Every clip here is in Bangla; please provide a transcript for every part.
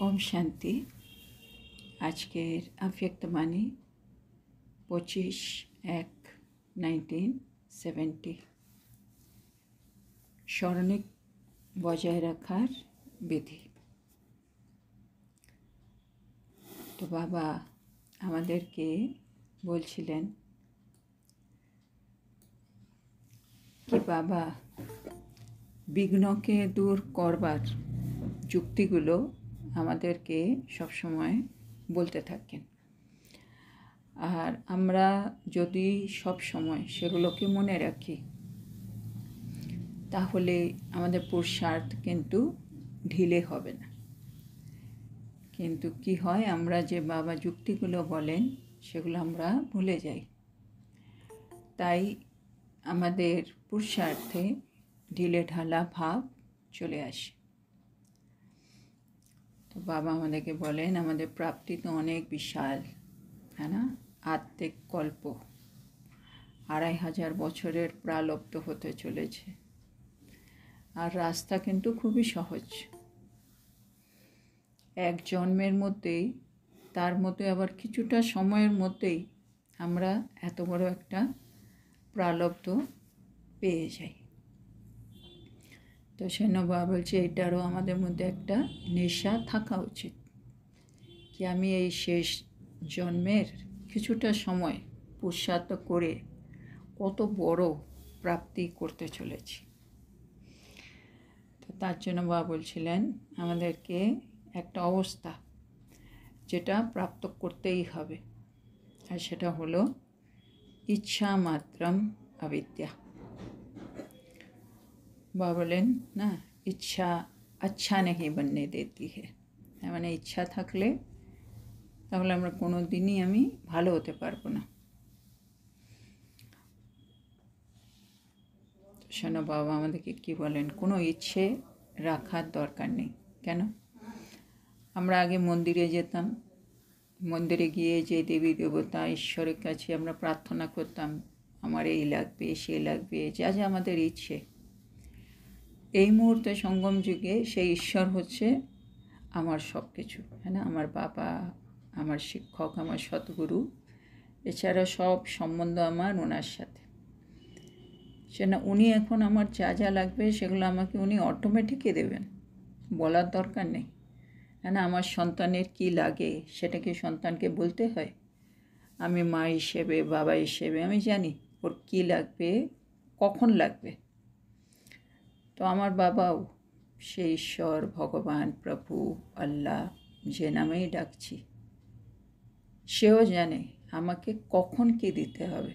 ओम शांति। আজকের আফিয়ক্তবাণী 25/1/1970। স্মরণিক বজায় রাখার বিধি। তো বাবা আমাদেরকে বলছিলেন কি বাবা বিঘ্নকে দূর করবার যুক্তিগুলো আমাদেরকে সবসময় বলতে থাকেন, আর আমরা যদি সব সময় সেগুলোকে মনে রাখি তাহলে আমাদের পুরুষার্থ কিন্তু ঢিলে হবে না। কিন্তু কি হয়, আমরা যে বাবা যুক্তিগুলো বলেন সেগুলো আমরা ভুলে যাই, তাই আমাদের পুরুষার্থে ঢিলে ঢালা ভাব চলে আসে। তো বাবা আমাদেরকে বলেন আমাদের প্রাপ্তি তো অনেক বিশাল, হ্যাঁ না? আত্মিক কল্প 2500 বছরের প্রালব্ধ হতে চলেছে, আর রাস্তা কিন্তু খুবই সহজ। এক জন্মের মধ্যেই, তার মধ্যে আবার কিছুটা সময়ের মধ্যেই আমরা এত বড় একটা প্রালব্ধ পেয়ে যাই। তো সেন বাবা বলছে এটারও আমাদের মধ্যে একটা নেশা থাকা উচিত, কি আমি এই শেষ জন্মের কিছুটা সময় পুরুষার্থ করে কত বড় প্রাপ্তি করতে চলেছি। তো তার জন্য বাবা বলছিলেন আমাদেরকে একটা অবস্থা যেটা প্রাপ্ত করতেই হবে, আর সেটা হলো ইচ্ছা মাত্রম অবিদ্যা। বাবা বলেন না, ইচ্ছা আচ্ছা নেই বননে দেতি হে। মানে ইচ্ছা থাকলে তাহলে আমরা কোনো দিনই আমি ভালো হতে পারবো না। শোনো বাবা আমাদেরকে কি বলেন, কোনো ইচ্ছে রাখার দরকার নেই। কেন? আমরা আগে মন্দিরে যেতাম, মন্দিরে গিয়ে যে দেবী দেবতা ঈশ্বরের কাছে আমরা প্রার্থনা করতাম আমার এই লাগবে সেই লাগবে, যা যা আমাদের ইচ্ছে। এই মুহূর্তে সঙ্গম যুগে সেই ঈশ্বর হচ্ছে আমার সব কিছু, হ্যাঁ না? আমার বাবা, আমার শিক্ষক, আমার সদ্গুরু, এছাড়া সব সম্বন্ধ আমার ওনার সাথে। সে না, উনি এখন আমার যা যা লাগবে সেগুলো আমাকে উনি অটোমেটিকই দেবেন, বলার দরকার নেই, হ্যাঁ না? আমার সন্তানের কি লাগে সেটা কি সন্তানকে বলতে হয়? আমি মা হিসেবে, বাবা হিসেবে আমি জানি ওর কী লাগবে, কখন লাগবে। তো আমার বাবাও সে ঈশ্বর, ভগবান, প্রভু, আল্লাহ যে নামেই ডাকছি, সেও জানে আমাকে কখন কী দিতে হবে।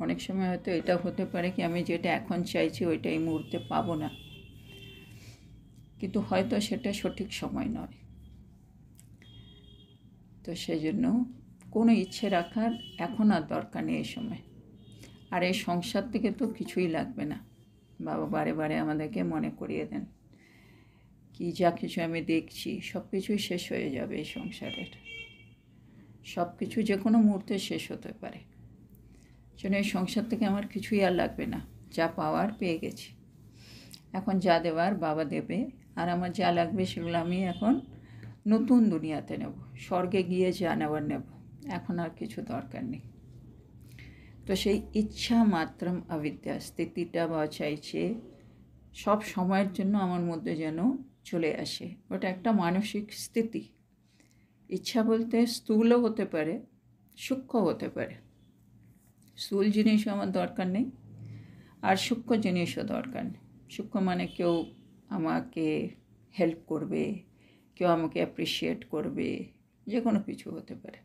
অনেক সময় হয়তো এটা হতে পারে কি আমি যেটা এখন চাইছি ওইটা এই মুহূর্তে পাবো না, কিন্তু হয়তো সেটা সঠিক সময় নয়। তো সেজন্য কোনো ইচ্ছে রাখার এখন আর দরকার নেই এই সময়। আর এই সংসার থেকে তো কিছুই লাগবে না। বাবা বারে বারে আমাদেরকে মনে করিয়ে দেন কি যা কিছু আমি দেখছি সব কিছুই শেষ হয়ে যাবে। এই সংসারের সব কিছু যে কোনো মুহূর্তে শেষ হতে পারে, জন্য এই সংসার থেকে আমার কিছুই আর লাগবে না। যা পাওয়ার পেয়ে গেছি, এখন যা দেওয়ার বাবা দেবে, আর আমার যা লাগবে সেগুলো আমি এখন নতুন দুনিয়াতে নেব, স্বর্গে গিয়ে যা নেওয়ার নেব, এখন আর কিছু দরকার নেই। তো সেই ইচ্ছা মাত্রম অবিদ্যা স্থিতিটা বা চাইছে সব সময়ের জন্য আমার মধ্যে যেন চলে আসে। ওটা একটা মানসিক স্থিতি। ইচ্ছা বলতে স্থূলও হতে পারে, সূক্ষ্ম হতে পারে। স্থূল জিনিসও আমার দরকার নেই, আর সূক্ষ্ম জিনিসও দরকার নেই। সূক্ষ্ম মানে কেউ আমাকে হেল্প করবে, কেউ আমাকে অ্যাপ্রিসিয়েট করবে, যে কোনো কিছু হতে পারে।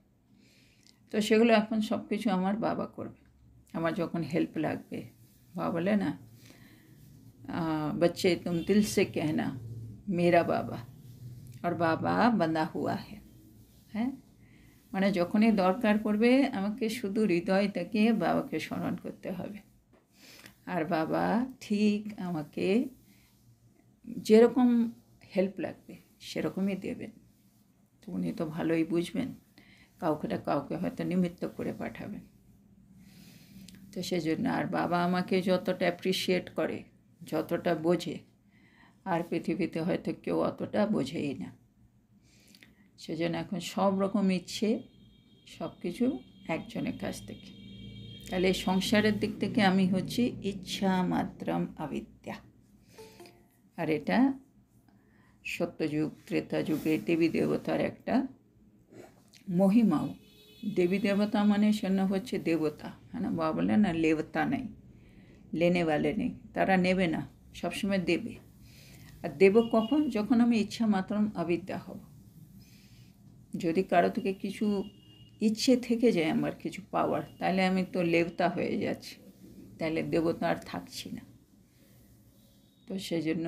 তো সেগুলো এখন সব কিছু আমার বাবা করবে। আমার যখন হেল্প লাগবে, বাবা বলে না बच्चे तुम दिल से कहना मेरा बाबा और बाबा बंधा हुआ है। হ্যাঁ, মানে যখনই দরকার পড়বে আমাকে শুধু হৃদয় থেকে বাবাকে স্মরণ করতে হবে, আর বাবা ঠিক আমাকে যেরকম হেল্প লাগবে সেরকমই দেবেন। তো উনি তো ভালোই বুঝবেন, কাউকে হয়তো নিমিত্ত করে পাঠাবেন। তো সেজন্য আর বাবা আমাকে যতটা অ্যাপ্রিসিয়েট করে, যতটা বোঝে, আর পৃথিবীতে হয়তো কেউ অতটা বোঝেই না। সেজন্য এখন সব রকম ইচ্ছে সব কিছু একজনের কাছ থেকে। তাহলে সংসারের দিক থেকে আমি হচ্ছি ইচ্ছা মাত্রম অবিদ্যা। আর এটা সত্যযুগ ত্রেতা যুগে দেবী দেবতার একটা মহিমাও। দেবী দেবতা মানে সেটা হচ্ছে দেবতা, হ্যাঁ না? বাবা বলে না লেবতা নেই, লেনে वाले নেই, তারা নেবে না, সবসময় দেবে। আর দেব কখন? যখন আমি ইচ্ছা মাত্রম অবিদ্যা হব। যদি কারো থেকে কিছু ইচ্ছে থেকে যায় আমার কিছু পাওয়ার, তাহলে আমি তো লেবতা হয়ে যাচ্ছি, তাহলে দেবতা আর থাকছি না। তো সেজন্য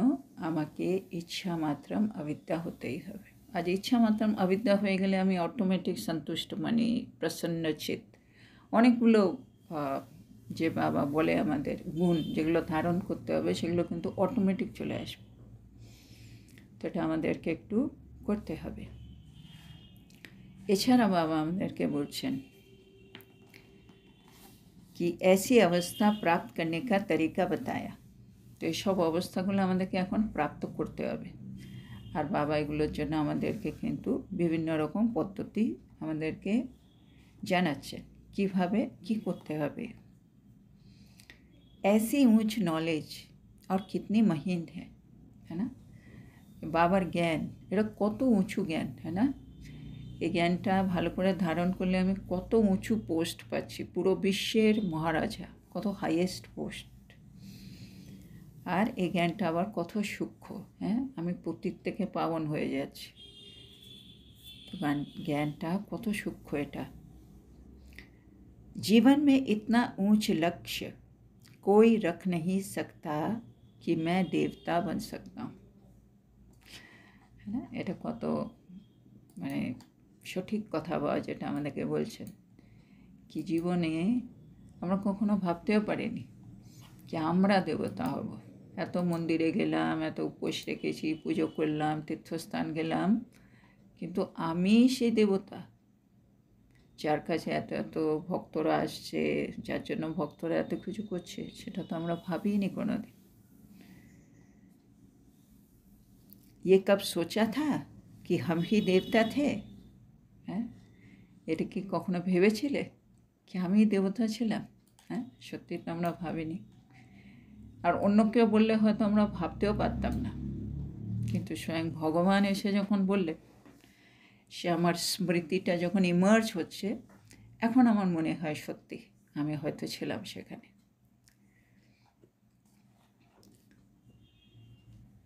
আমাকে ইচ্ছা মাত্রম অবিদ্যা হতেই হবে। আজ ইচ্ছা মাত্রম অবিদ্যা হয়ে গেলে আমি অটোমেটিক সন্তুষ্ট, মানে প্রসন্নচিত। অনেকগুলো যে বাবা বলে আমাদের গুণ যেগুলো ধারণ করতে হবে, সেগুলো কিন্তু অটোমেটিক চলে আসবে। তো এটা আমাদেরকে একটু করতে হবে। এছাড়া বাবা আমাদেরকে বলছেন कि ऐसी अवस्था प्राप्त करने का तरीका बताया। তো এইসব অবস্থাগুলো আমাদেরকে এখন প্রাপ্ত করতে হবে। আর বাবা এগুলোর জন্য আমাদেরকে কিন্তু বিভিন্ন রকম পদ্ধতি আমাদেরকে জানাচ্ছেন কিভাবে কি করতে হবে। ऐसी ऊंच नॉलेज और कितनी महीन है ना? বাবার জ্ঞান এটা কত উঁচু জ্ঞান, হ্যাঁ না? এই জ্ঞানটা ভালো করে ধারণ করলে আমি কত উঁচু পোস্ট পাচ্ছি, পুরো বিশ্বের মহারাজা, কত হাইয়েস্ট পোস্ট। আর এই জ্ঞানটা আবার কত সূক্ষ্ম, হ্যাঁ, আমি পতিত থেকে পাবন হয়ে যাচ্ছি। তো জ্ঞানটা কত সূক্ষ্ম এটা। जीवन में इतना ऊंच लक्ष्य कोई रख नहीं सकता कि मैं देवता बन सकता हूँ, है ना? এটা কত মানে সঠিক কথা বা যেটা আমাদেরকে বলছেন কি জীবনে আমরা কখনো ভাবতেও পারিনি কি আমরা দেবতা হব। এত মন্দিরে গেলাম, এত উপোস রেখেছি, পুজো করলাম, তীর্থস্থান গেলাম, কিন্তু আমি সেই দেবতা যার কাছে এত এত ভক্তরা আসছে, যার জন্য ভক্তরা এত কিছু করছে, সেটা তো আমরা ভাবিনি কোনোদিন। ये कब सोचा था कि हम ही देवता थे? হ্যাঁ, এটা কি কখনো ভেবেছিলে কি আমি দেবতা ছিলাম? হ্যাঁ, সত্যি তো আমরা ভাবিনি। আর অন্য কেউ বললে হয়তো আমরা ভাবতেও পারতাম না, কিন্তু স্বয়ং ভগবান এসে যখন বললে, সে আমার স্মৃতিটা যখন ইমার্জ হচ্ছে, এখন আমার মনে হয় সত্যি আমি হয়তো ছিলাম সেখানে।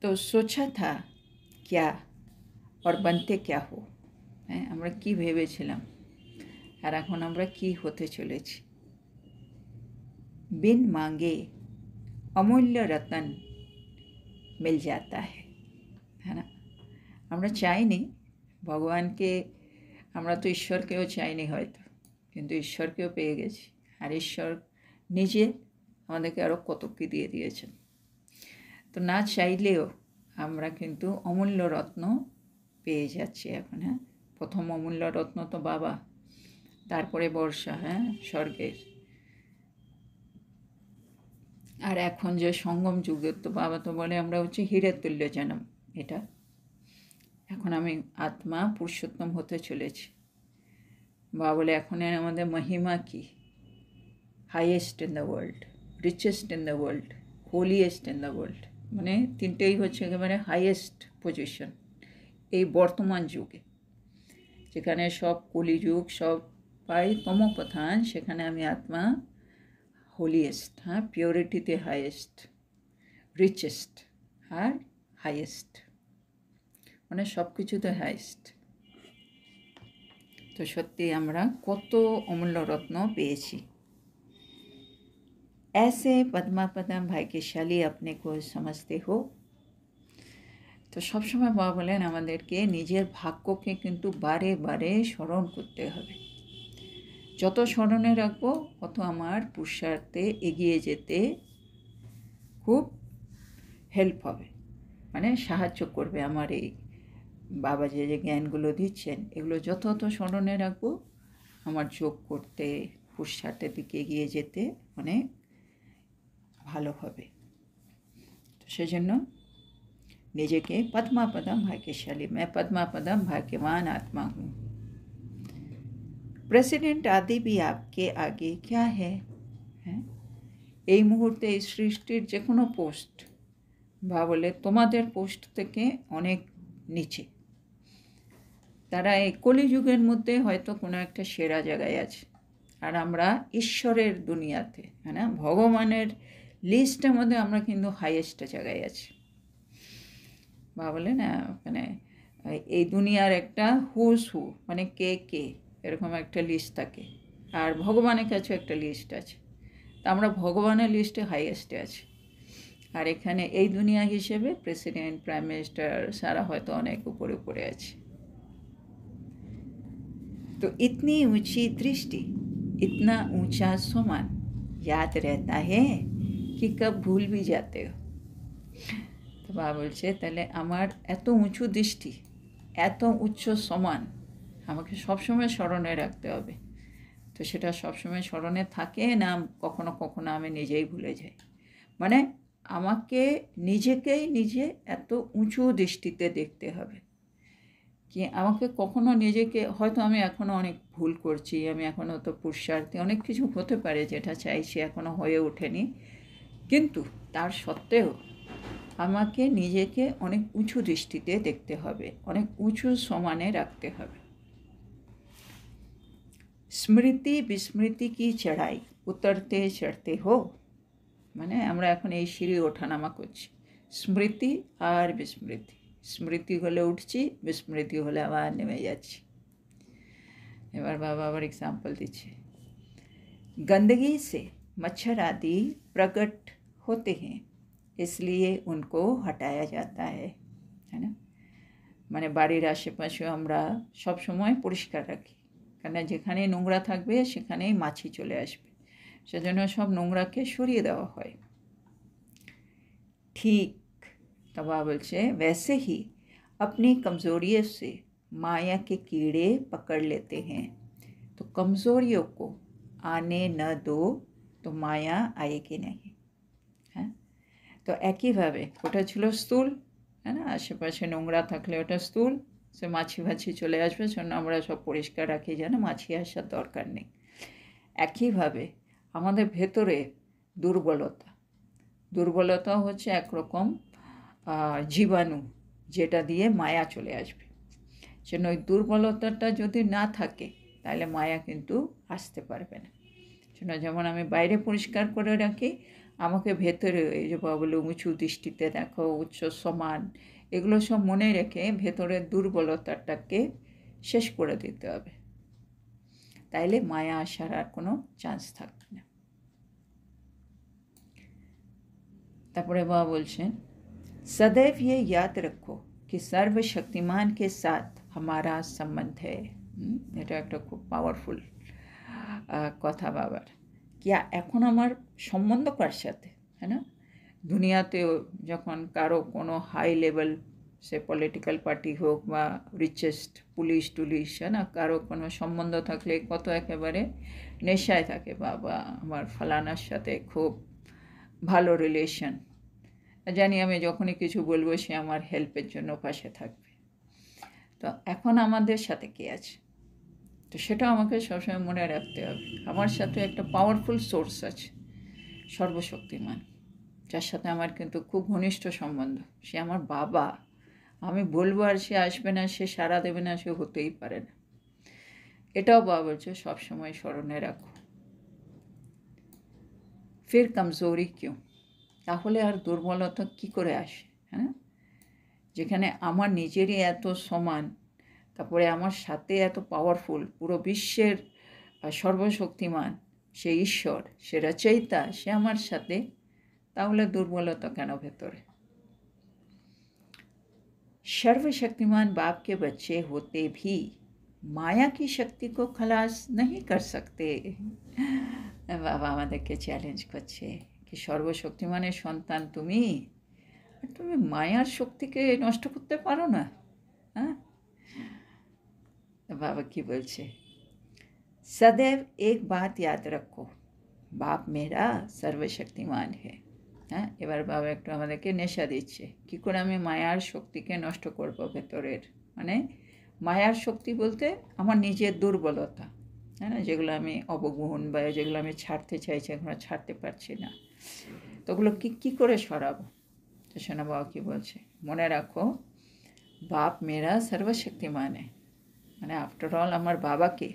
তো সোচা থা ক্যা আর বনতে ক্যা হো, হ্যাঁ, আমরা কি ভেবেছিলাম আর এখন আমরা কি হতে চলেছি। बिन मांगे अमूल्य रतन मिल जाता है ना? আমরা চাইনি ভগবানকে, আমরা তো ঈশ্বরকেও চাইনি হয়তো, কিন্তু ঈশ্বরকেও পেয়ে গেছি। আর ঈশ্বর নিজে আমাদেরকে আরও কত কী দিয়ে দিয়েছেন। তো না চাইলেও আমরা কিন্তু অমূল্য রত্ন পেয়ে যাচ্ছি এখন। হ্যাঁ, প্রথম অমূল্য রত্ন তো বাবা, তারপরে বর্ষা, হ্যাঁ, স্বর্গের। আর এখন যে সঙ্গম যুগে তো বাবা তো বলে আমরা হচ্ছে হীরের তুল্য জনম। এটা এখন আমি আত্মা পুরুষোত্তম হতে চলেছি। বাবা বলে এখন আমাদের মহিমা কি? Highest in the world, richest in the world, holiest in the world, মানে তিনটেই হচ্ছে একেবারে হাইয়েস্ট পজিশন এই বর্তমান যুগে, যেখানে সব কলিযুগ, সব পাই তমপ্রধান, সেখানে আমি আত্মা হোলিয়েস্ট, হ্যাঁ, পিওরিটিতে হাইয়েস্ট, রিচেস্ট আর হাইয়েস্ট, মানে সব কিছুতে হাইয়েস্ট। তো সত্যি আমরা কত অমূল্য রত্ন পেয়েছি। ऐसे पद्मा पदम भाग्यशाली अपने को समझते हो। তো সবসময় বাবা বলেন আমাদেরকে নিজের ভাগ্যকে কিন্তু বারে বারে স্মরণ করতে হবে। যত স্মরণে রাখবো তত আমার পুরুষার্থে এগিয়ে যেতে খুব হেল্প হবে, মানে সাহায্য করবে। আমার এই বাবা যে যে জ্ঞানগুলো দিচ্ছেন, এগুলো যত স্মরণে রাখবো আমার যোগ করতে, পুরুষার্থের দিকে এগিয়ে যেতে অনেক ভালো হবে। তো সেজন্য निजके पद्मापदम भाग्यशाली, मैं पद्मापदम भाग्यवान आत्मा हूँ। प्रेसिडेंट आदि भी आपके आगे क्या है, हैं? এই মুহূর্তে এই সৃষ্টির যে কোনো পোস্ট বা বলে তোমাদের পোস্ট থেকে অনেক নিচে, তারা এই কলিযুগের মধ্যে হয়তো কোনো একটা সেরা জায়গায় আছে, আর আমরা ঈশ্বরের দুনিয়াতে, হ্যাঁ না, ভগবানের লিস্টের মধ্যে আমরা কিন্তু হাইয়েস্ট জায়গায় আছি। বা বলে না মানে এই দুনিয়ার একটা হুজ হু মানে কে কে এরকম একটা লিস্ট থাকে, আর ভগবানের কাছেও একটা লিস্ট আছে। তা আমরা ভগবানের লিস্টে হাইয়েস্টে আছি, আর এখানে এই দুনিয়া হিসেবে প্রেসিডেন্ট, প্রাইম মিনিস্টার সারা হয়তো অনেক উপরে উপরে আছে। तो इतनी ऊंची दृष्टि, इतना ऊंचा सम्मान याद रहता है कि कब भूल भी जाते हो। তো বাবা বলছে তাহলে আমার এত উঁচু দৃষ্টি, এত উচ্চ সম্মান আমাকে সবসময় স্মরণে রাখতে হবে। তো সেটা সবসময় স্মরণে থাকে না, কখনো কখনো আমি নিজেই ভুলে যাই। মানে আমাকে নিজেকেই নিজে এত উঁচু দৃষ্টিতে দেখতে হবে কি আমাকে কখনো নিজেকে, হয়তো আমি এখনও অনেক ভুল করছি, আমি এখনও তো পুরুষার্থী, অনেক কিছু হতে পারে যেটা চাইছি এখনও হয়ে ওঠেনি, কিন্তু তার সত্ত্বেও আমাকে নিজেকে অনেক উঁচু দৃষ্টিতে দেখতে হবে, অনেক উঁচু সমানে রাখতে হবে। স্মৃতি বিস্মৃতি কি চড়াই উতরতে চড়তে হো, মানে আমরা এখন এই সিঁড়ি ওঠানামা করছি, স্মৃতি আর বিস্মৃতি। স্মৃতি হলে উঠছি, বিস্মৃতি হলে আবার নেমে যাচ্ছি। এবার বাবা আবার এক্সাম্পল দিচ্ছে, गंदगी से मच्छर आदि प्रकट होते हैं, इसलिए उनको हटाया जाता है, है ना। মানে বাড়ির আশেপাশে আমরা সব সময় পরিষ্কার রাখি, কারণ যেখানে নোংরা থাকবে সেখানেই মাছি চলে আসবে, সেজন্য সব নোংরাকে সরিয়ে দেওয়া হয়। ঠিক तबा बोलছে वैसे ही अपनी कमज़ोरियों से माया के कीड़े पकड़ लेते हैं, तो कमज़ोरियों को आने न दो तो माया आएगी नहीं, হ্যাঁ। তো একইভাবে ওটা ছিল স্থূল, হ্যাঁ না, আশেপাশে নোংরা থাকলে ওটা স্থূল, সে মাছি ফাছি চলে আসবে, জন্য আমরা সব পরিষ্কার রাখি যেন মাছি আসার দরকার নেই। একইভাবে আমাদের ভেতরে দুর্বলতা, দুর্বলতা হচ্ছে একরকম জীবাণু, যেটা দিয়ে মায়া চলে আসবে। সেজন্য ওই দুর্বলতাটা যদি না থাকে তাহলে মায়া কিন্তু আসতে পারবে না। সেজন্য যেমন আমি বাইরে পরিষ্কার করে রাখি, আমাকে ভেতরে এই যে বলে উঁচু দৃষ্টিতে দেখো, উচ্চ সমান, এগুলো সব মনে রেখে ভেতরের দুর্বলতাটাকে শেষ করে দিতে হবে, তাইলে মায়া আসার আর কোনো চান্স থাকবে না। তারপরে বাবা বলছেন, सदैव ये याद रखो कि सर्वशक्तिमान के साथ हमारा संबंध है। এটা একটা খুব পাওয়ারফুল কথা বাবার। কি এখন আমার সম্বন্ধ কার সাথে, হ্যাঁ না, দুনিয়াতেও যখন কারো কোনো হাই লেভেল, সে পলিটিক্যাল পার্টি হোক বা রিচেস্ট পুলিশ টুলিশ, হ্যাঁ না, কারো কোনো সম্বন্ধ থাকলে কত একেবারে নেশায় থাকে, বাবা আমার ফালানার সাথে খুব ভালো রিলেশন, জানি আমি যখনই কিছু বলবো সে আমার হেল্পের জন্য পাশে থাকবে। তো এখন আমাদের সাথে কে আছে, তো সেটা আমাকে সবসময় মনে রাখতে হবে। আমার সাথে একটা পাওয়ারফুল সোর্স আছে, সর্বশক্তিমান, যার সাথে আমার কিন্তু খুব ঘনিষ্ঠ সম্বন্ধ। সে আমার বাবা, আমি বলবো আর সে আসবে না, সে সাড়া দেবে না, সে হতেই পারে না। এটাও বাবা বলছে সবসময় স্মরণে রাখো। ফির কমজোরি কিউ, তাহলে আর দুর্বলতা কী করে আসে, হ্যাঁ, যেখানে আমার নিজেরই এত সমান, তারপরে আমার সাথে এত পাওয়ারফুল, পুরো বিশ্বের সর্বশক্তিমান সে ঈশ্বর, সে রচয়িতা, সে আমার সাথে, তাহলে দুর্বলতা কেন ভেতরে। सर्वशक्तिमान बाप के बच्चे होते भी माया की शक्ति को खलास नहीं कर सकते। বাবা আমাদেরকে চ্যালেঞ্জ করছে কি সর্বশক্তিমানের সন্তান তুমি, তুমি মায়ার শক্তিকে নষ্ট করতে পারো না, হ্যাঁ। बाबा की बोलছে, सदैव एक बात याद रखो, बाप मेरा सर्वशक्तिमान है। হ্যাঁ, এবার বাবা একটু আমাদেরকে নেশা দিচ্ছে কী করে আমি মায়ার শক্তিকে নষ্ট করব ভেতরের, মানে মায়ার শক্তি বলতে আমার নিজের দুর্বলতা, হ্যাঁ না, যেগুলো আমি অবগুণ বা যেগুলো আমি ছাড়তে চাইছি এখন আর ছাড়তে পারছি না, তো ওগুলো কী করে সরাবো। তো শোনা বাবা কী বলছে, মনে রাখো বাপ মেরা সর্বশক্তিমান মানে আফটার অল আমার বাবাকে,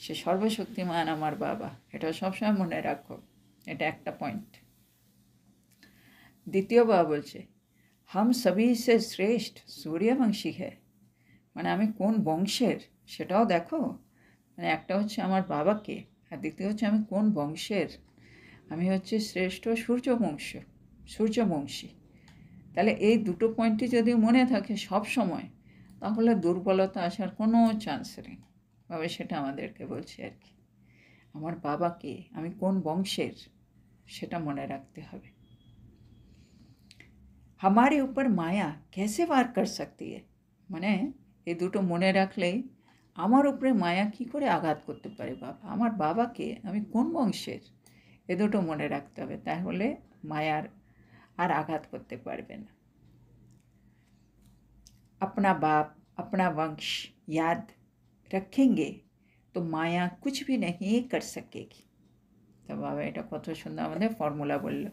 সে সর্বশক্তিমান আমার বাবা, এটা সবসময় মনে রাখো, এটা একটা পয়েন্ট। দ্বিতীয় বাবা বলছে হাম সবই সে শ্রেষ্ঠ সূর্যবংশী হ্যায়, মানে আমি কোন বংশের সেটাও দেখো, মানে একটা হচ্ছে আমার বাবাকে আর দ্বিতীয় হচ্ছে আমি কোন বংশের, আমি হচ্ছে শ্রেষ্ঠ সূর্যবংশী। তাহলে এই দুটো পয়েন্টই যদি মনে থাকে সব সময়, তাহলে দুর্বলতা আসার কোনো চান্স নেই। বাবা সেটা আমাদেরকে বলছে আর কি, আমার বাবাকে, আমি কোন বংশের সেটা মনে রাখতে হবে। हमारे ऊपर माया कैसे वार कर सकती है, মানে এই দুটো মনে রাখলেই আমার উপরে মায়া কী করে আঘাত করতে পারে বাবা, আমার বাবাকে, আমি কোন বংশের, এ দুটো মনে রাখতে হবে, তাহলে মায়ার আর আঘাত করতে পারবে না। अपना बाप अपना वंश याद रखेंगे तो माया कुछ भी नहीं कर सकेगी। তো বাবা এটা কত সুন্দর আমাদের ফর্মুলা বলল,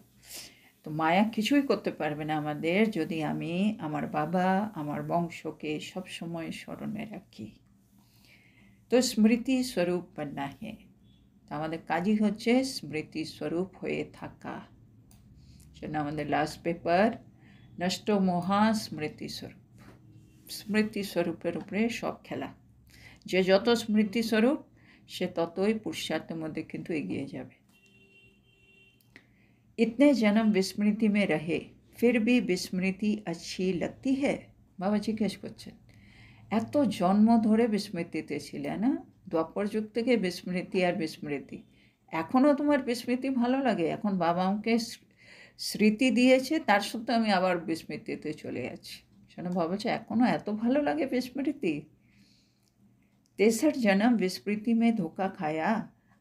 তো মায়া কিছুই করতে পারবে না আমাদের যদি আমি আমার বাবা আমার বংশকে সবসময় স্মরণে রাখি। তো স্মৃতি স্বরূপ বান্না হে, তো আমাদের কাজই হচ্ছে স্মৃতি স্বরূপ হয়ে থাকা। সেটা আমাদের লাস্ট পেপার নষ্ট মহা স্মৃতি স্বরূপ, স্মৃতি স্বরূপের উপরে সব খেলা, যে যত স্মৃতি স্বরূপ সে ততই পুরুষার্থের মধ্যে কিন্তু এগিয়ে যাবে। इतने जन्म विस्मृति में रहे फिर भी विस्मृति अच्छी लगती है, বাবা জিজ্ঞেস করছেন এত জন্ম ধরে বিস্মৃতিতে ছিলে না, দ্বাপর যুগ থেকে বিস্মৃতি আর বিস্মৃতি, এখনও তোমার বিস্মৃতি ভালো লাগে, এখন বাবা আমাকে স্মৃতি দিয়েছে তার সত্ত্বেও আমি আবার বিস্মৃতিতে চলে যাচ্ছি। শোনো বাবা বলছে এখনও এত ভালো লাগে বিস্মৃতি। 63 जन्म विस्मृति में धोखा खाया,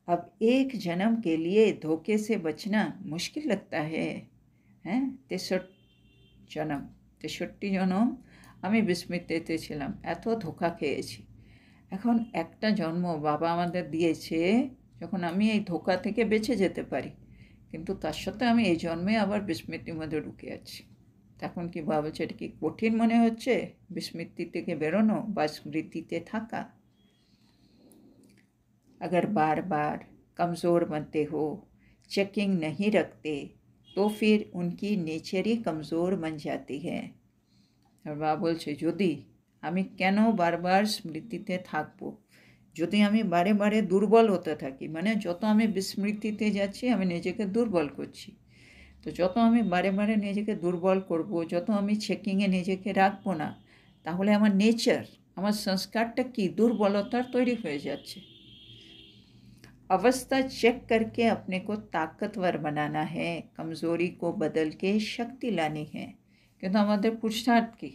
अब एक जन्म के लिए धोखे से बचना मुश्किल लगता है। हैं 63 जन्म, 63টি জনম আমি বিস্মৃতিতে ছিলাম, এত ধোকা খেয়েছি, এখন একটা জন্ম বাবা আমাদের দিয়েছে যখন আমি এই ধোকা থেকে বেঁচে যেতে পারি, কিন্তু তার সাথে আমি এই জন্মে আবার বিস্মৃতির মধ্যে ঢুকে আছি। তখন কি বাবা বলছে এটা কি কঠিন মনে হচ্ছে বিস্মৃতি থেকে বেরোনো বা স্মৃতিতে থাকা। अगर बार बार कमज़ोर बनते हो, चेकिंग नहीं रखते, तो फिर उनकी नेचर ही कमज़ोर बन जाती है। আর বাবা বলছে যদি আমি কেন বারবার স্মৃতিতে থাকবো, যদি আমি বারে বারে দুর্বল হতে থাকি, মানে যত আমি বিস্মৃতিতে যাচ্ছি আমি নিজেকে দুর্বল করছি, তো যত আমি বারে বারে নিজেকে দুর্বল করব, যত আমি চেকিংয়ে নিজেকে রাখবো না, তাহলে আমার নেচার, আমার সংস্কারটা কি দুর্বলতার তৈরি হয়ে যাচ্ছে। अवस्था चेक करके अपने को ताकतवर बनाना है, कमज़ोरी को बदल के शक्ति लानी है, কিন্তু আমাদের পুরুষার্থ কি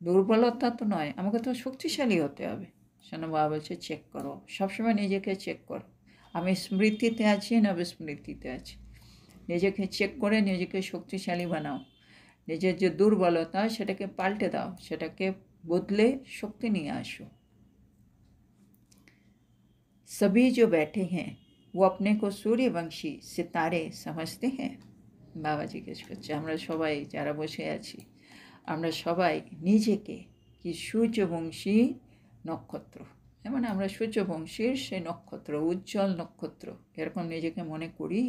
দুর্বলতা তো নয়, আমাকে তো শক্তিশালী হতে হবে। শোনো বাবা বলছে চেক করো, সবসময় নিজেকে চেক করো, আমি স্মৃতিতে আছি না বিস্মৃতিতে আছি, নিজেকে চেক করে নিজেকে শক্তিশালী বানাও, নিজের যে দুর্বলতা সেটাকে পাল্টে দাও, সেটাকে বদলে শক্তি নিয়ে আসো। सभी जो बैठे हैं वो अपने को सूर्यवंशी सितारे समझते हैं। বাবা জিজ্ঞেস করছে আমরা সবাই যারা বসে আছি আমরা সবাই নিজেকে কি সূর্যবংশী নক্ষত্র, মানে আমরা সূর্যবংশীর সেই নক্ষত্র, উজ্জ্বল নক্ষত্র, এরকম নিজেকে মনে করি।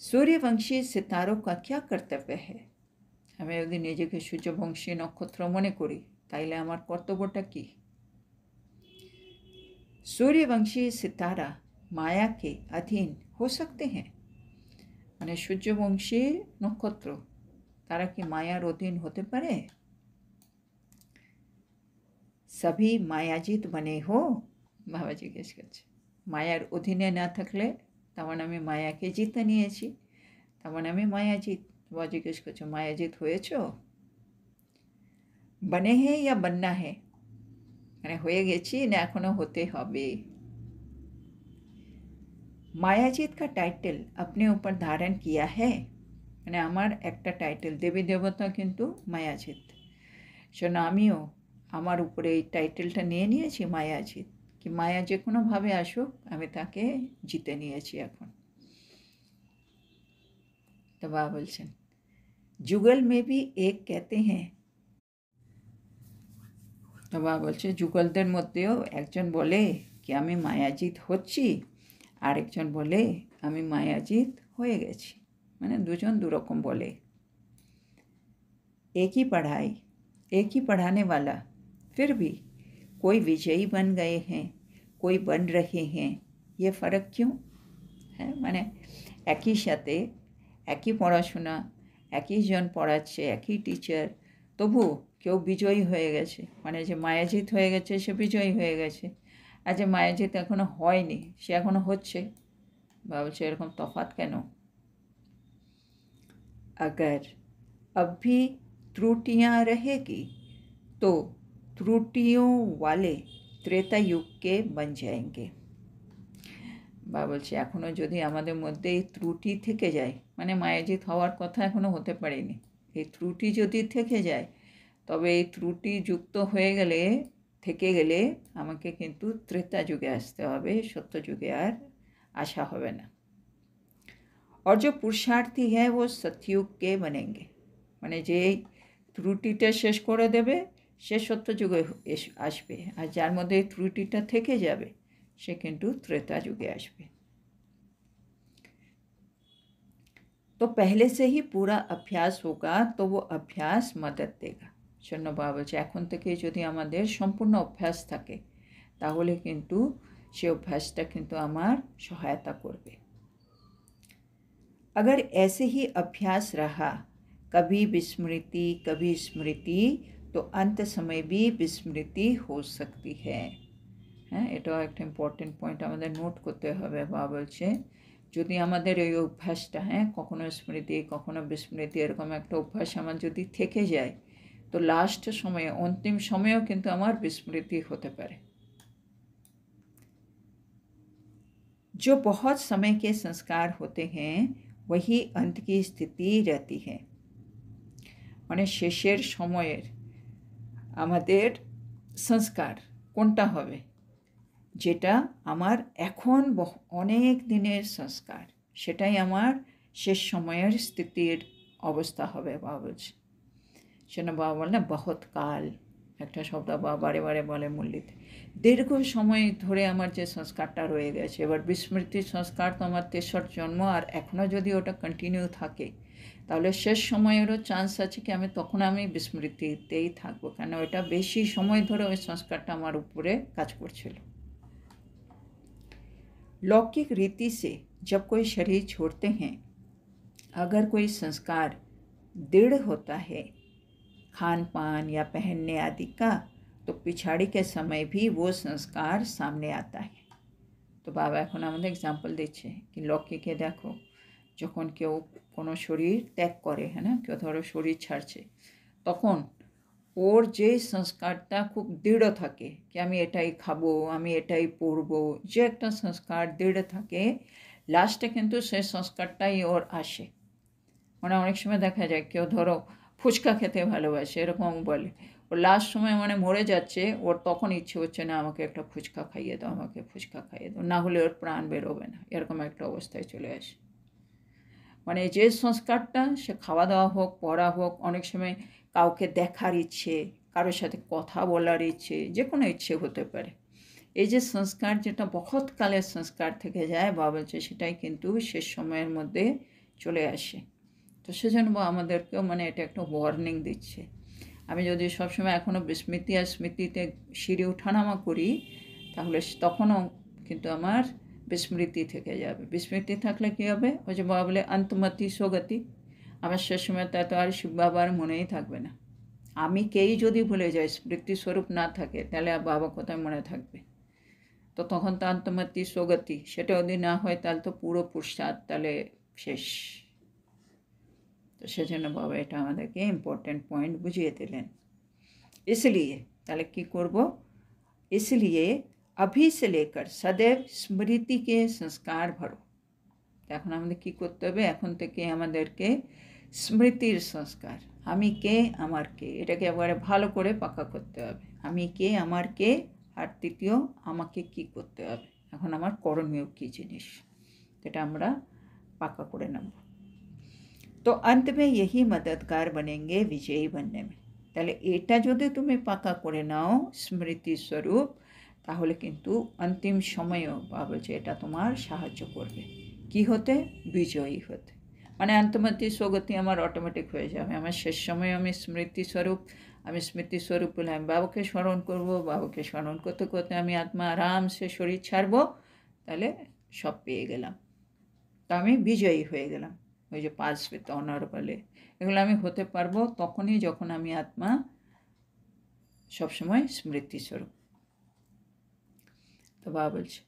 सूर्यवंशी सितारों का क्या कर्तव्य है, আমি যদি নিজেকে সূর্যবংশী নক্ষত্র মনে করি তাইলে আমার কর্তব্যটা কি। सूर्यवंशी सितारा माया के अधीन हो सकते हैं, মানে সূর্যবংশী নক্ষত্র তারা কি মায়ার অধীন হতে পারে। সবই মায়াজিত বনে হো, বাবা জিজ্ঞেস করছে মায়ার অধীনে না থাকলে তার মানে আমি মায়াকে জিতে নিয়েছি, তার মানে আমি মায়াজিত। বাবা জিজ্ঞেস করছে মায়াজিত হয়েছ, বনে হে ইয়া বন্না হে, মানে হয়ে গেছি না এখনো হতে হবে। মায়াজিৎ का টাইটেল अपने ऊपर धारण किया है মানে আমার একটা টাইটেল দেবী দেবতা কিন্তু মায়াজিৎ শোন আমিও আমার উপরে এই টাইটেলটা নিয়ে নিয়েছি মায়াজিৎ कि माया যে কোনোভাবে আসুক আমি তাকে জিতে নিয়েছি এখন তো বাবা বলছেন जुगल में भी एक कहते हैं তো বাবা বলছে যুগলদের মধ্যেও একজন বলে কি আমি মায়াজিৎ হচ্ছি আরেকজন বলে আমি মায়াজিৎ হয়ে গেছি মানে দুজন দুরকম বলে एक ही पढ़ाई एक ही पढ़ाने वाला फिर भी कोई विजयी बन गए हैं कोई बन रहे हैं ये फ़र्क क्यों है মানে একই সাথে একই পড়াশোনা একই জন পড়াচ্ছে একই টিচার তবু কেউ বিজয়ী হয়ে গেছে মানে যে মায়াজিৎ হয়ে গেছে সে বিজয়ী হয়ে গেছে আর যে মায়াজিৎ এখনো হয়নি সে এখনো হচ্ছে বা বলছে এরকম তফাৎ কেন अगर अब भी त्रुटियां रहेगी तो त्रुटियों वाले त्रेता युग के बन जाएंगे বা বলছে এখনও যদি আমাদের মধ্যে এই ত্রুটি থেকে যায় মানে মায়াজিৎ হওয়ার কথা এখনও হতে পারেনি এই ত্রুটি যদি থেকে যায় তবে এই ত্রুটি যুক্ত হয়ে গেলে থেকে গেলে আমাকে কিন্তু ত্রেতা যুগে আসতে হবে সত্য যুগে আর আসা হবে না और जो पुरुषार्थी है वो सतयुग के बनेंगे মানে যে ত্রুটিটা শেষ করে দেবে সে সত্য যুগে আসবে আর যার মধ্যে এই ত্রুটিটা থেকে যাবে সে কিন্তু त्रेता যুগে আসবে तो पहले से ही पूरा अभ्यास होगा तो वो अभ्यास मदद देगा শূন্য বাবা বলছে এখন থেকে যদি আমাদের সম্পূর্ণ অভ্যাস থাকে তাহলে কিন্তু সে অভ্যাসটা কিন্তু আমার সহায়তা করবে अगर ऐसे ही अभ्यास रहा कभी विस्मृति कभी स्मृति तो अंत समय भी विस्मृति हो सकती है হ্যাঁ এটাও একটা ইম্পর্টেন্ট পয়েন্ট আমাদের নোট করতে হবে বাবা বলছে যদি আমাদের এই অভ্যাসটা হ্যাঁ কখনো স্মৃতি কখনো বিস্মৃতি এরকম একটা অভ্যাস আমার যদি থেকে যায় তো লাস্ট সময়ে অন্তিম সময়েও কিন্তু আমার বিস্মৃতি হতে পারে जो बहुत समय के संस्कार होते हैं वही अंत की स्थिति रहती है মানে শেষের সময়ের আমাদের সংস্কার কোনটা হবে যেটা আমার এখন অনেক দিনের সংস্কার সেটাই আমার শেষ সময়ের স্থিতির অবস্থা হবে বাবা বলছে সেটা বাবা বলে বহুত কাল একটা শব্দ বাবা বারে বারে বলে মুরলিতে দীর্ঘ সময় ধরে আমার যে সংস্কারটা রয়ে গেছে এবার বিস্মৃতির সংস্কার তো আমার 63 জন্ম আর এখনও যদি ওটা কন্টিনিউ থাকে তাহলে শেষ সময়েরও চান্স আছে কি আমি বিস্মৃতিতেই থাকবো কেন এটা বেশি সময় ধরে ওই সংস্কারটা আমার উপরে কাজ করছিল लौकिक रीति से जब कोई शरीर छोड़ते हैं अगर कोई संस्कार दृढ़ होता है खान पान या पहनने आदि का तो पिछाड़ी के समय भी वो संस्कार सामने आता है तो बाबा এখন আমাদের एग्जाम्पल দিচ্ছে कि লৌকিকে দেখো যখন কেউ কোনো শরীর ত্যাগ করে হ্যাঁ না কেউ ধরো শরীর ছাড়ছে তখন ওর যে সংস্কারটা খুব দৃঢ় থাকে কি আমি এটাই খাবো আমি এটাই পরবো যে একটা সংস্কার দৃঢ় থাকে লাস্টে কিন্তু সেই সংস্কারটাই ওর আসে মানে অনেক সময় দেখা যায় কেউ ধরো ফুচকা খেতে ভালোবাসে এরকম বলে ও লাস্ট সময় মানে মরে যাচ্ছে ওর তখন ইচ্ছে হচ্ছে না আমাকে একটা ফুচকা খাইয়ে দাও আমাকে ফুচকা খাইয়ে দাও না হলে ওর প্রাণ বেরোবে না এরকম একটা অবস্থায় চলে আসে মানে যে সংস্কারটা সে খাওয়া দাওয়া হোক পড়া হোক অনেক সময় কাউকে দেখার ইচ্ছে কারোর সাথে কথা বলার ইচ্ছে যে কোনো ইচ্ছে হতে পারে এই যে সংস্কার যেটা বহুত কালের সংস্কার থেকে যায় বাবা বলছে সেটাই কিন্তু শেষ সময়ের মধ্যে চলে আসে তো সেজন্য আমাদেরকেও মানে এটা একটা ওয়ার্নিং দিচ্ছে আমি যদি সবসময় এখনও বিস্মৃতি আর স্মৃতিতে সিঁড়ি ওঠানামা করি তাহলে তখনও কিন্তু আমার বিস্মৃতি থেকে যাবে বিস্মৃতি থাকলে কী হবে ওই যে বাবা বলে অন্তমতি সোগতি আমার শেষ সময় তা তো আর শিব বাবার মনেই থাকবে না আমি কেই যদি ভুলে যাই স্মৃতিস্বরূপ না থাকে তাহলে আর বাবা কোথায় মনে থাকবে তো তখন তো অন্তমতি সোগতি সেটা যদি না হয় তাহলে তো পুরো পুরুষার্থ তাহলে শেষ তো সেজন্য বাবা এটা আমাদেরকে ইম্পর্টেন্ট পয়েন্ট বুঝিয়ে দিলেন इसलिए তাহলে কি করব इसलिए अभी से लेकर सदैव स्मृति के संस्कार भरो। এখন আমাদের কি করতে হবে? এখন থেকে আমাদেরকে স্মৃতির সংস্কার, আমি কে আমার কে, এটাকে এবারে ভালো করে পাকা করতে হবে। আমি কে আমার কে, আর তৃতীয় আমাকে কি করতে হবে, এখন আমার করণীয় কী জিনিস, এটা আমরা পাকা করে নেব। তো अंत में यही मददगार बनेंगे विजयी बनने में। তাহলে এটা যদি তুমি পাকা করে নাও স্মৃতি স্বরূপ, তাহলে কিন্তু অন্তিম সময়েও বাবা যে এটা তোমার সাহায্য করবে কি হতে? বিজয়ী হতে। মানে অন্তমতি স্বগতি আমার অটোমেটিক হয়ে যাবে। আমার শেষ সময়ে আমি স্মৃতিস্বরূপ বলে আমি বাবাকে স্মরণ করব, বাবাকে স্মরণ করতে করতে আমি আত্মা আরামসে শরীর ছাড়ব, তাহলে সব পেয়ে গেলাম, তো আমি বিজয়ী হয়ে গেলাম। ওই যে পাস উইথ অনার বলে, এগুলো আমি হতে পারবো তখনই যখন আমি আত্মা সবসময় স্মৃতিস্বরূপ। तो बाबा बोलছে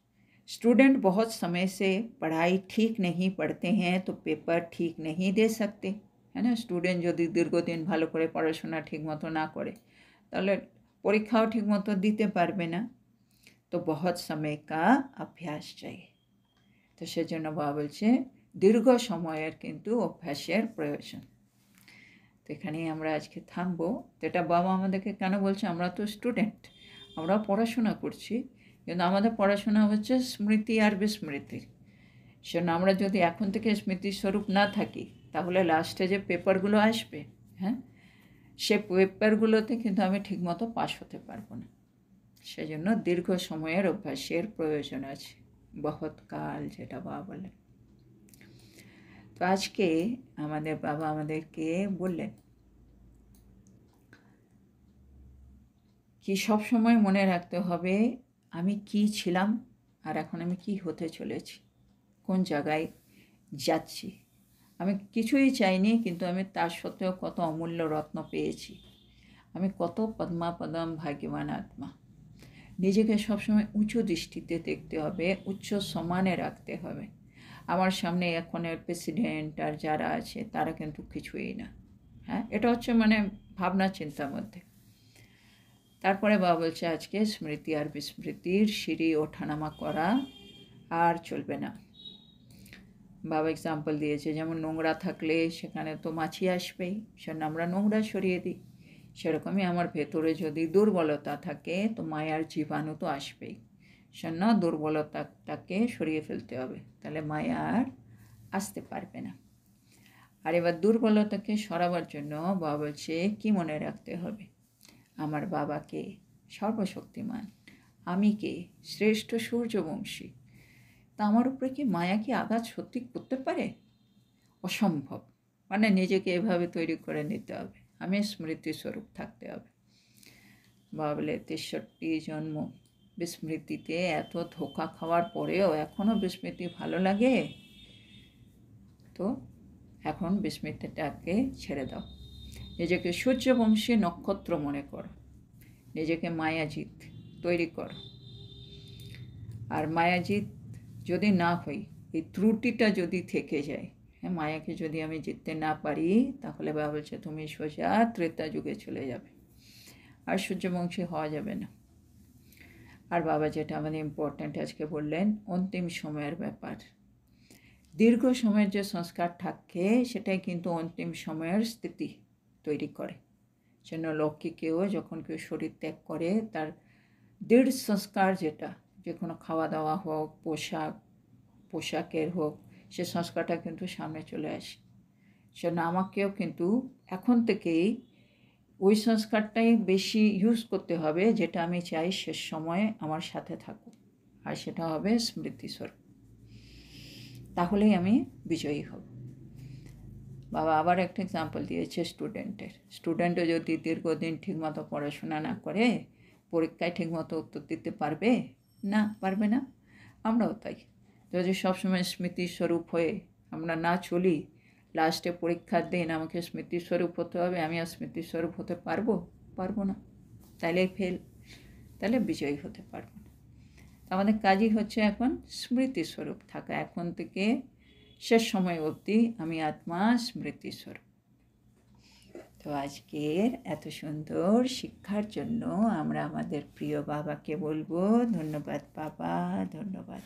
स्टूडेंट बहुत समय से पढ़ाई ठीक नहीं पढ़ते हैं तो पेपर ठीक नहीं दे सकते, है ना। स्टूडेंट যদি দীর্ঘদিন ভালো করে পড়াশোনা ঠিকমতো না করে তাহলে পরীক্ষাও ঠিকমতো দিতে পারবে না। তো बहुत समय का अभ्यास चाहिए। তো সেজন্য বাবা বলছে দীর্ঘ সময়ের কিন্তু অভ্যাসের প্রয়োজন। তো এখানেই আমরা আজকে থামবো। তো এটা বাবা আমাদেরকে কেন বলছে? আমরা তো স্টুডেন্ট, আমরা পড়াশোনা করছি, কিন্তু আমাদের পড়াশোনা হচ্ছে স্মৃতি আর বিস্মৃতি। সেজন্য আমরা যদি এখন থেকে স্মৃতিস্বরূপ না থাকি তাহলে লাস্টে যে পেপারগুলো আসবে, হ্যাঁ, সে পেপারগুলোতে কিন্তু আমি ঠিকমতো পাস হতে পারবো না। সেজন্য দীর্ঘ সময়ের অভ্যাসের প্রয়োজন আছে, বহুত কাল, যেটা বাবা বলেন। তো আজকে আমাদের বাবা আমাদেরকে বললেন কি সব সময় মনে রাখতে হবে আমি কি ছিলাম আর এখন আমি কি হতে চলেছি, কোন জায়গায় যাচ্ছি। আমি কিছুই চাইনি, কিন্তু আমি তার সত্ত্বেও কত অমূল্য রত্ন পেয়েছি, আমি কত পদ্মাপদম ভাগ্যবান আত্মা। নিজেকে সবসময় উঁচু দৃষ্টিতে দেখতে হবে, উচ্চ সম্মানে রাখতে হবে। আমার সামনে এখনের প্রেসিডেন্ট আর যারা আছে তারা কিন্তু কিছুই না, হ্যাঁ, এটা হচ্ছে মানে ভাবনা চিন্তার মধ্যে। তারপরে বাবা বলছে আজকে স্মৃতি আর বিস্মৃতির সিঁড়ি ওঠানামা করা আর চলবে না। বাবা এক্সাম্পল দিয়েছে, যেমন নোংরা থাকলে সেখানে তো মাছি আসবেই, সেজন্য আমরা নোংরা সরিয়ে দিই। সেরকমই আমার ভেতরে যদি দুর্বলতা থাকে তো মায়ার জীবাণু তো আসবেই, সেজন্য দুর্বলতাটাকে সরিয়ে ফেলতে হবে, তাহলে মায়া আর আসতে পারবে না। আর এবার দুর্বলতাকে সরাবার জন্য বাবা বলছে কি মনে রাখতে হবে? আমার বাবাকে সর্বশক্তিমান, আমি কে শ্রেষ্ঠ সূর্যবংশী। তা আমার উপরে কি মায়া কি আঘাত সত্যি করতে পারে? অসম্ভব। মানে নিজেকে এভাবে তৈরি করে নিতে হবে, আমি স্মৃতিস্বরূপ থাকতে হবে। বাবা বলে 63 জন্ম বিস্মৃতিতে এত ধোঁকা খাওয়ার পরেও এখনও বিস্মৃতি ভালো লাগে, তো এখন বিস্মৃতিটাকে ছেড়ে দাও। নিজেকে সূর্যবংশী নক্ষত্র মনে করো, নিজেকে মায়াজিৎ তৈরি করো। আর মায়াজিৎ যদি না হই, এই ত্রুটিটা যদি থেকে যায়, হ্যাঁ, মায়াকে যদি আমি জিততে না পারি, তাহলে বাবা বলছে তুমি সোজা ত্রেতা যুগে চলে যাবে, আর সূর্যবংশী হওয়া যাবে না। আর বাবা যেটা আমাদের ইম্পর্ট্যান্ট আজকে বললেন, অন্তিম সময়ের ব্যাপার। দীর্ঘ সময়ের যে সংস্কার থাকে সেটাই কিন্তু অন্তিম সময়ের স্থিতি তৈরি করে। যেন লৌকিকেও যখন কেউ শরীর ত্যাগ করে তার দৃঢ় সংস্কার, যেটা যে কোনো খাওয়া দাওয়া হোক, পোশাকের হোক, সে সংস্কারটা কিন্তু সামনে চলে আসে। সেজন্য আমাকেও কিন্তু এখন থেকেই ওই সংস্কারটাই বেশি ইউজ করতে হবে, যেটা আমি চাই শেষ সময়ে আমার সাথে থাকুক, আর সেটা হবে স্মৃতিস্বরূপ। তাহলেই আমি বিজয়ী হব। বাবা আবার একটা এক্সাম্পল দিয়েছে স্টুডেন্টও যদি দীর্ঘদিন ঠিকমতো পড়াশোনা না করে পরীক্ষায় ঠিকমতো উত্তর দিতে পারবে না, পারবে না। আমরাও তাই, যদি সবসময় স্মৃতিস্বরূপ হয়ে আমরা না চলি, লাস্টে পরীক্ষার দিন আমাকে স্মৃতিস্বরূপ হতে হবে, আমি আর স্মৃতিস্বরূপ হতে পারবো না, তাহলে ফেল, তাহলে বিজয়ী হতে পারবো না। আমাদের কাজই হচ্ছে এখন স্মৃতিস্বরূপ থাকা, এখন থেকে শেষ সময় অবধি আমি আত্মা স্মৃতিস্বরূপ। তো আজকের এত সুন্দর শিক্ষার জন্য আমরা আমাদের প্রিয় বাবাকে বলবো ধন্যবাদ বাবা, ধন্যবাদ।